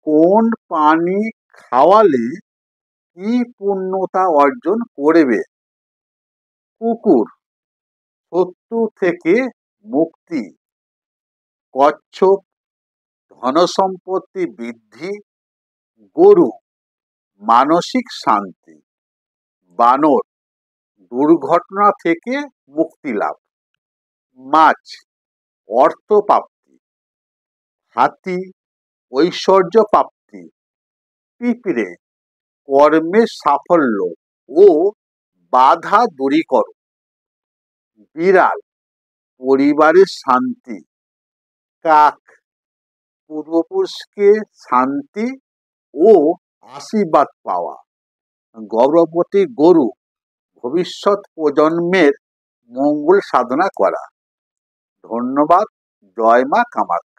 কোন প্রাণী খাওয়ালে কি পূর্ণতা অর্জন করবে? কুকুর, শত্রু থেকে মুক্তি। কচ্ছপ, ধনসম্পত্তি বৃদ্ধি। গরু, মানসিক শান্তি। বানর, দুর্ঘটনা থেকে মুক্তি লাভ। মাছ, অর্থ প্রাপ্তি। হাতি, ঐশ্বর্য প্রাপ্তি। পিঁপড়ে, কর্মের সাফল্য ও বাধা দূরীকরণ। বিড়াল, পরিবারের শান্তি। কাক, পূর্বপুরুষকে শান্তি ও আশীর্বাদ পাওয়া। গর্ভবতী গরু, ভবিষ্যৎ প্রজন্মের মঙ্গল সাধনা করা। ধন্যবাদ। জয় মা কামাখ্যা।